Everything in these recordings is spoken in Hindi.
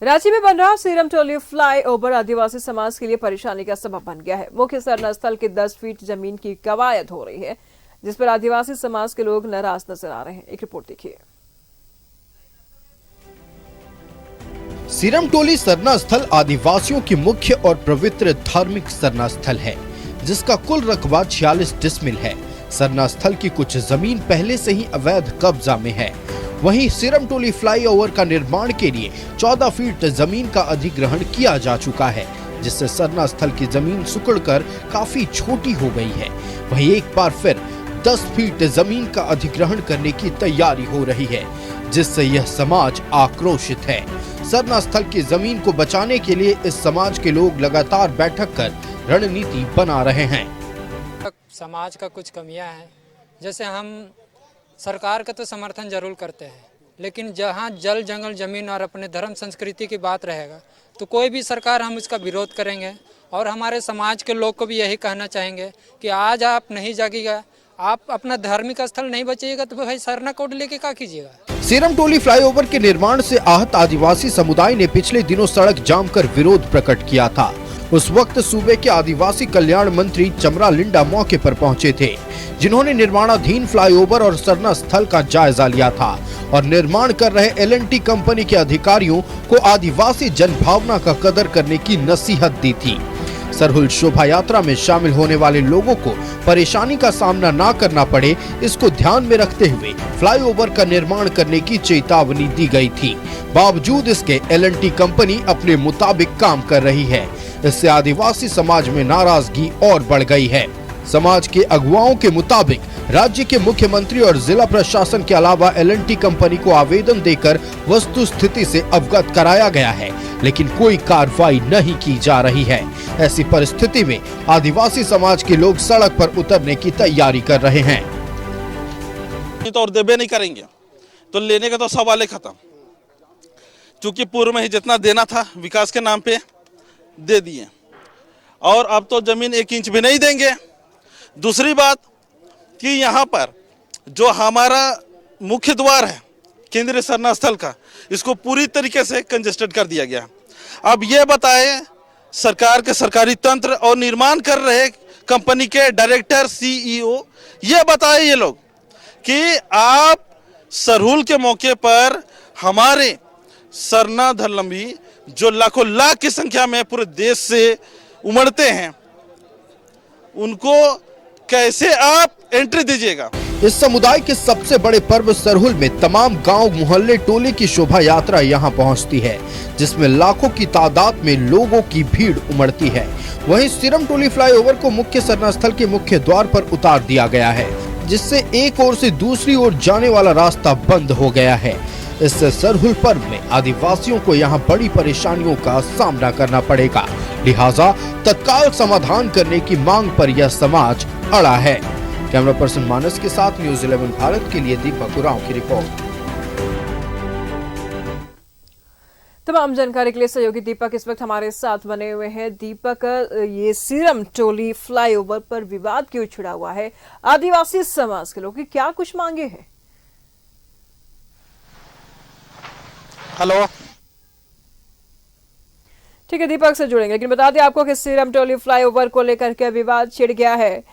रांची में बन रहा सीरम टोली फ्लाईओवर आदिवासी समाज के लिए परेशानी का सबब बन गया है। मुख्य सरना स्थल की 10 फीट जमीन की कवायद हो रही है, जिस पर आदिवासी समाज के लोग नाराज नजर आ रहे हैं। एक रिपोर्ट देखिए। सीरम टोली सरना स्थल आदिवासियों की मुख्य और पवित्र धार्मिक सरना स्थल है, जिसका कुल रकबा 46 डिसमिल है। सरना स्थल की कुछ जमीन पहले से ही अवैध कब्जा में है। वहीं सीरम टोली फ्लाईओवर का निर्माण के लिए 14 फीट जमीन का अधिग्रहण किया जा चुका है, जिससे सरना स्थल की जमीन सिकुड़कर काफी छोटी हो गई है। वहीं एक बार फिर 10 फीट जमीन का अधिग्रहण करने की तैयारी हो रही है, जिससे यह समाज आक्रोशित है। सरना स्थल की जमीन को बचाने के लिए इस समाज के लोग लगातार बैठक कर रणनीति बना रहे हैं। समाज का कुछ कमियां हैं, जैसे हम सरकार का तो समर्थन जरूर करते हैं, लेकिन जहां जल जंगल जमीन और अपने धर्म संस्कृति की बात रहेगा तो कोई भी सरकार हम उसका विरोध करेंगे। और हमारे समाज के लोग को भी यही कहना चाहेंगे कि आज आप नहीं जागिएगा, आप अपना धार्मिक स्थल नहीं बचिएगा तो भाई सरना कोड लेके क्या कीजिएगा। सीरम टोली फ्लाईओवर के निर्माण से आहत आदिवासी समुदाय ने पिछले दिनों सड़क जाम कर विरोध प्रकट किया था। उस वक्त सूबे के आदिवासी कल्याण मंत्री चमरा लिंडा मौके पर पहुंचे थे, जिन्होंने निर्माणाधीन फ्लाईओवर और सरना स्थल का जायजा लिया था और निर्माण कर रहे L&T कंपनी के अधिकारियों को आदिवासी जनभावना का कदर करने की नसीहत दी थी। सरहुल शोभा यात्रा में शामिल होने वाले लोगों को परेशानी का सामना न करना पड़े, इसको ध्यान में रखते हुए फ्लाईओवर का निर्माण करने की चेतावनी दी गई थी। बावजूद इसके L&T कंपनी अपने मुताबिक काम कर रही है। इससे आदिवासी समाज में नाराजगी और बढ़ गई है। समाज के अगुवाओं के मुताबिक राज्य के मुख्यमंत्री और जिला प्रशासन के अलावा L&T कंपनी को आवेदन देकर वस्तु स्थिति से अवगत कराया गया है, लेकिन कोई कार्रवाई नहीं की जा रही है। ऐसी परिस्थिति में आदिवासी समाज के लोग सड़क पर उतरने की तैयारी कर रहे हैं। तो और देबे नहीं करेंगे तो लेने का तो सवाल ही खत्म, क्योंकि पूर्व में ही जितना देना था विकास के नाम पे दे दिए और अब तो जमीन 1 इंच भी नहीं देंगे। दूसरी बात कि यहाँ पर जो हमारा मुख्य द्वार है केंद्रीय सरना स्थल का, इसको पूरी तरीके से कंजेस्टेड कर दिया गया। अब ये बताएं, सरकार के सरकारी तंत्र और निर्माण कर रहे कंपनी के डायरेक्टर CEO ये बताएं ये लोग कि आप सरहुल के मौके पर हमारे सरना धर्मावलंबी जो लाखों लाख की संख्या में पूरे देश से उमड़ते हैं, उनको कैसे आप एंट्री दीजिएगा। इस समुदाय के सबसे बड़े पर्व सरहुल में तमाम गांव मोहल्ले टोले की शोभा यात्रा यहां पहुंचती है, जिसमें लाखों की तादाद में लोगों की भीड़ उमड़ती है। वहीं सीरम टोली फ्लाईओवर को मुख्य सरना स्थल के मुख्य द्वार पर उतार दिया गया है, जिससे एक ओर से दूसरी ओर जाने वाला रास्ता बंद हो गया है। इससे सरहुल पर्व में आदिवासियों को यहाँ बड़ी परेशानियों का सामना करना पड़ेगा। लिहाजा तत्काल समाधान करने की मांग पर यह समाज अड़ा है। कैमरा पर्सन मानस के साथ न्यूज़ 11 भारत के लिए दीपक उरांव की रिपोर्ट। तमाम जानकारी के लिए सहयोगी दीपक इस वक्त हमारे साथ बने हुए हैं। दीपक, ये सीरम टोली फ्लाईओवर पर विवाद क्यों छिड़ा हुआ है? आदिवासी समाज के लोगों की क्या कुछ मांगे हैं? हेलो, ठीक है, दीपक से जुड़ेंगे, लेकिन बता दें आपको कि सीरम टोली फ्लाईओवर को लेकर के विवाद छिड़ गया है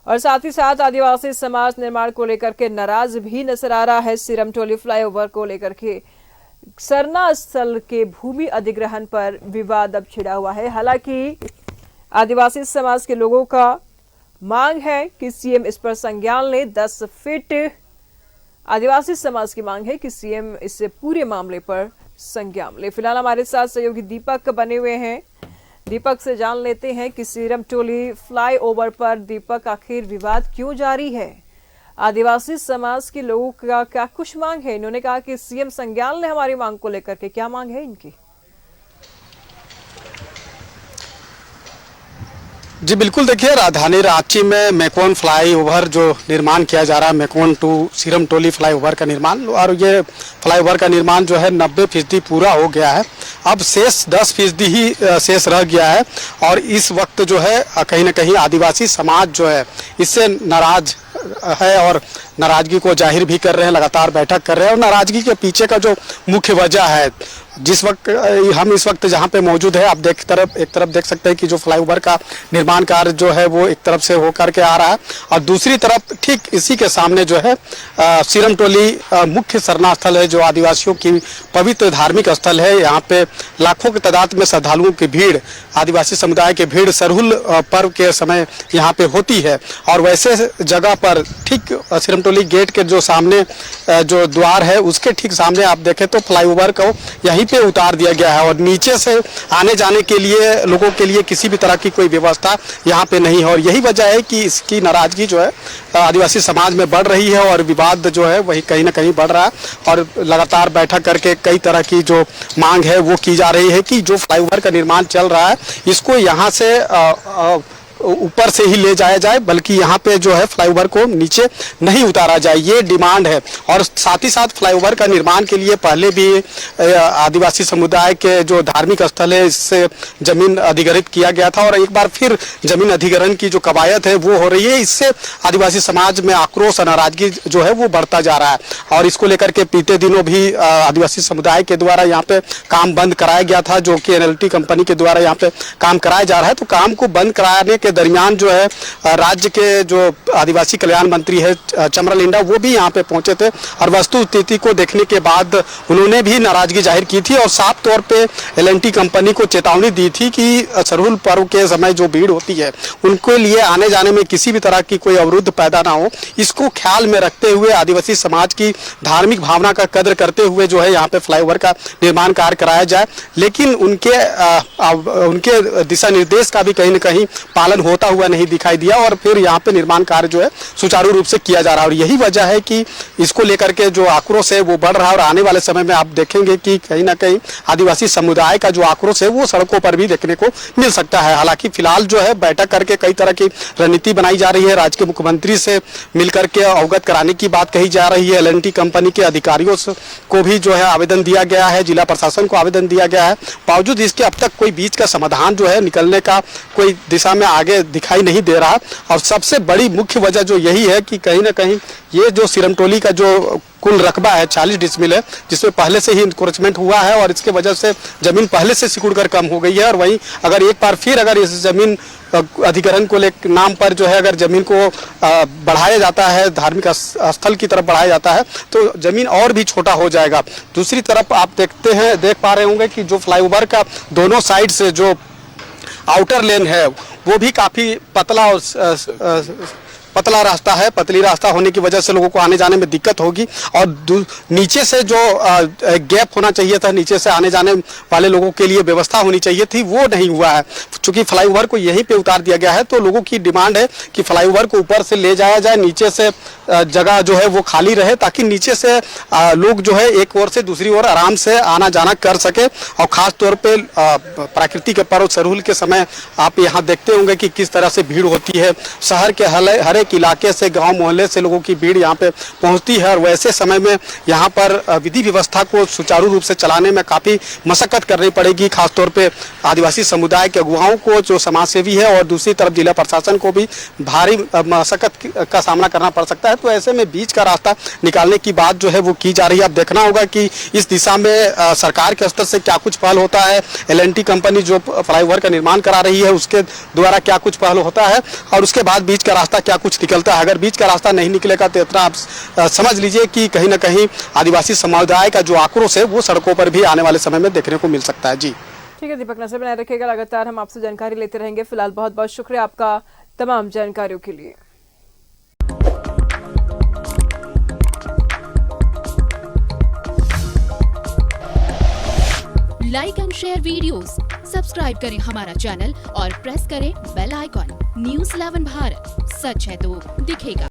और साथ ही साथ आदिवासी समाज निर्माण को लेकर के नाराज भी नजर आ रहा है। सीरम टोली फ्लाईओवर को लेकर के सरना स्थल के भूमि अधिग्रहण पर विवाद अब छिड़ा हुआ है। हालांकि आदिवासी समाज के लोगों का मांग है कि सीएम इस पर संज्ञान ले। 10 फीट आदिवासी समाज की मांग है कि सीएम इस पूरे मामले पर संज्ञान ले। फिलहाल हमारे साथ सहयोगी दीपक बने हुए हैं। दीपक से जान लेते हैं कि सीरम टोली फ्लाईओवर पर दीपक आखिर विवाद क्यों जारी है? आदिवासी समाज के लोगों का क्या कुछ मांग है? इन्होंने कहा कि सीएम संज्ञान ले हमारी मांग को लेकर के, क्या मांग है इनकी? जी बिल्कुल, देखिए राजधानी रांची में मेकोन फ्लाईओवर जो निर्माण किया जा रहा है, मेकोन टू सीरम टोली फ्लाईओवर का निर्माण, और ये फ्लाईओवर का निर्माण जो है 90% पूरा हो गया है। अब शेष 10% ही शेष रह गया है और इस वक्त जो है कहीं ना कहीं आदिवासी समाज जो है इससे नाराज है और नाराजगी को जाहिर भी कर रहे हैं, लगातार बैठक कर रहे हैं। और नाराजगी के पीछे का जो मुख्य वजह है, जिस वक्त हम इस वक्त जहां पे मौजूद है, आप एक तरफ देख सकते हैं कि जो फ्लाईओवर का निर्माण कार्य जो है वो एक तरफ से होकर के आ रहा है, और दूसरी तरफ ठीक इसी के सामने जो है सीरम टोली मुख्य शरणा स्थल है, जो आदिवासियों की पवित्र धार्मिक स्थल है। यहाँ पे लाखों की तादाद में श्रद्धालुओं की भीड़, आदिवासी समुदाय की भीड़ सरहुल पर्व के समय यहाँ पे होती है। और वैसे जगह पर ठीक सीरम टोली गेट के जो सामने जो द्वार है, उसके ठीक सामने आप देखें तो फ्लाईओवर को यहीं पे उतार दिया गया है, और नीचे से आने जाने के लिए लोगों के लिए किसी भी तरह की कोई व्यवस्था यहाँ पे नहीं है। और यही वजह है कि इसकी नाराजगी जो है आदिवासी समाज में बढ़ रही है, और विवाद जो है वही कहीं ना कहीं बढ़ रहा है। और लगातार बैठक करके कई तरह की जो मांग है वो की जा रही है कि जो फ्लाईओवर का निर्माण चल रहा है, इसको यहाँ से ऊपर से ही ले जाया जाए, बल्कि यहाँ पे जो है फ्लाईओवर को नीचे नहीं उतारा जाए, ये डिमांड है। और साथ ही साथ फ्लाईओवर का निर्माण के लिए पहले भी आदिवासी समुदाय के जो धार्मिक स्थल है, इससे जमीन अधिग्रहित किया गया था, और एक बार फिर जमीन अधिग्रहण की जो कवायद है वो हो रही है। इससे आदिवासी समाज में आक्रोश और नाराजगी जो है वो बढ़ता जा रहा है। और इसको लेकर के बीते दिनों भी आदिवासी समुदाय के द्वारा यहाँ पे काम बंद कराया गया था, जो कि NLT कंपनी के द्वारा यहाँ पे काम कराया जा रहा है। तो काम को बंद कराने के दरमियान जो है राज्य के जो आदिवासी कल्याण मंत्री है चमरा लिंडा, वो भी यहाँ पे पहुंचे थे, और वस्तु स्थिति को देखने के बाद उन्होंने भी नाराजगी जाहिर की थी, और साफ तौर पे LNT कंपनी को चेतावनी दी थी कि सरहुल पर्व के समय जो भीड़ होती है उनके लिए आने जाने में किसी भी तरह की कोई अवरुद्ध पैदा ना हो, इसको ख्याल में रखते हुए आदिवासी समाज की धार्मिक भावना का कदर करते हुए जो है यहाँ पे फ्लाईओवर का निर्माण कार्य कराया जाए। लेकिन उनके दिशा निर्देश का भी कहीं न कहीं पालन होता हुआ नहीं दिखाई दिया, और फिर यहाँ पे निर्माण कार्य जो है सुचारू रूप से किया जा रहा है। और यही वजह है कि इसको लेकर के जो आक्रोश है वो बढ़ रहा है, और आने वाले समय में आप देखेंगे कि कहीं ना कहीं आदिवासी समुदाय का जो आक्रोश है वो सड़कों पर भी देखने को मिल सकता है। हालांकि फिलहाल जो है बैठक करके कई तरह की रणनीति बनाई जा रही है, राज्य के मुख्यमंत्री से मिलकर के अवगत कराने की बात कही जा रही है, LNT कंपनी के अधिकारियों को भी जो है आवेदन दिया गया है, जिला प्रशासन को आवेदन दिया गया है। बावजूद इसके अब तक कोई बीच का समाधान जो है निकलने का कोई दिशा में आगे दिखाई नहीं दे रहा। और सबसे बड़ी मुख्य वजह जो यही है कि कहीं ना कहीं ये जो सीरम टोली का जो कुल रकबा है 40 डिसमिल है, जिसमें पहले से ही इंक्रोचमेंट हुआ है, और इसके वजह से जमीन पहले से सिकुड़कर कम हो गई है। और वहीं अगर एक बार फिर अगर इस जमीन अधिग्रहण को लेकर नाम पर जो है अगर जमीन को बढ़ाया जाता है, धार्मिक स्थल की तरफ बढ़ाया जाता है, तो जमीन और भी छोटा हो जाएगा। दूसरी तरफ आप देख पा रहे होंगे कि जो फ्लाईओवर का दोनों साइड से जो आउटर लेन है वो भी काफी पतला रास्ता है। पतली रास्ता होने की वजह से लोगों को आने जाने में दिक्कत होगी, और नीचे से जो गैप होना चाहिए था, नीचे से आने जाने वाले लोगों के लिए व्यवस्था होनी चाहिए थी, वो नहीं हुआ है। चूंकि फ्लाईओवर को यहीं पे उतार दिया गया है, तो लोगों की डिमांड है कि फ्लाईओवर को ऊपर से ले जाया जाए, नीचे से जगह जो है वो खाली रहे, ताकि नीचे से लोग जो है एक ओर से दूसरी ओर आराम से आना जाना कर सके। और खास तौर पे प्राकृतिक के पर्व सरहुल के समय आप यहाँ देखते होंगे कि किस तरह से भीड़ होती है। शहर के हर एक इलाके से, गांव मोहल्ले से लोगों की भीड़ यहाँ पे पहुँचती है, और वैसे समय में यहाँ पर विधि व्यवस्था को सुचारू रूप से चलाने में काफ़ी मशक्कत करनी पड़ेगी। खासतौर पे आदिवासी समुदाय के अगुवाओं को, जो समाजसेवी है, और दूसरी तरफ जिला प्रशासन को भी भारी मशक्कत का सामना करना पड़ सकता है। तो ऐसे में बीच का रास्ता निकालने की बात जो है वो की जा रही है। अब देखना होगा कि इस दिशा में सरकार के स्तर से क्या कुछ पहल होता है, LNT कंपनी जो फ्लाईओवर का निर्माण करा रही है उसके द्वारा क्या कुछ पहल होता है, और उसके बाद बीच का रास्ता क्या कुछ निकलता है। अगर बीच का रास्ता नहीं निकलेगा तो इतना आप समझ लीजिए कि कहीं ना कहीं आदिवासी समुदाय का जो आक्रोश है वो सड़कों पर भी आने वाले समय में देखने को मिल सकता है। जी ठीक है दीपक, नजर बनाए रखिएगा, लगातार हम आपसे जानकारी लेते रहेंगे। फिलहाल बहुत बहुत शुक्रिया आपका तमाम जानकारियों के लिए। Like and share videos, subscribe करें हमारा चैनल और प्रेस करें बेल आइकॉन। News 11 भारत, सच है तो दिखेगा।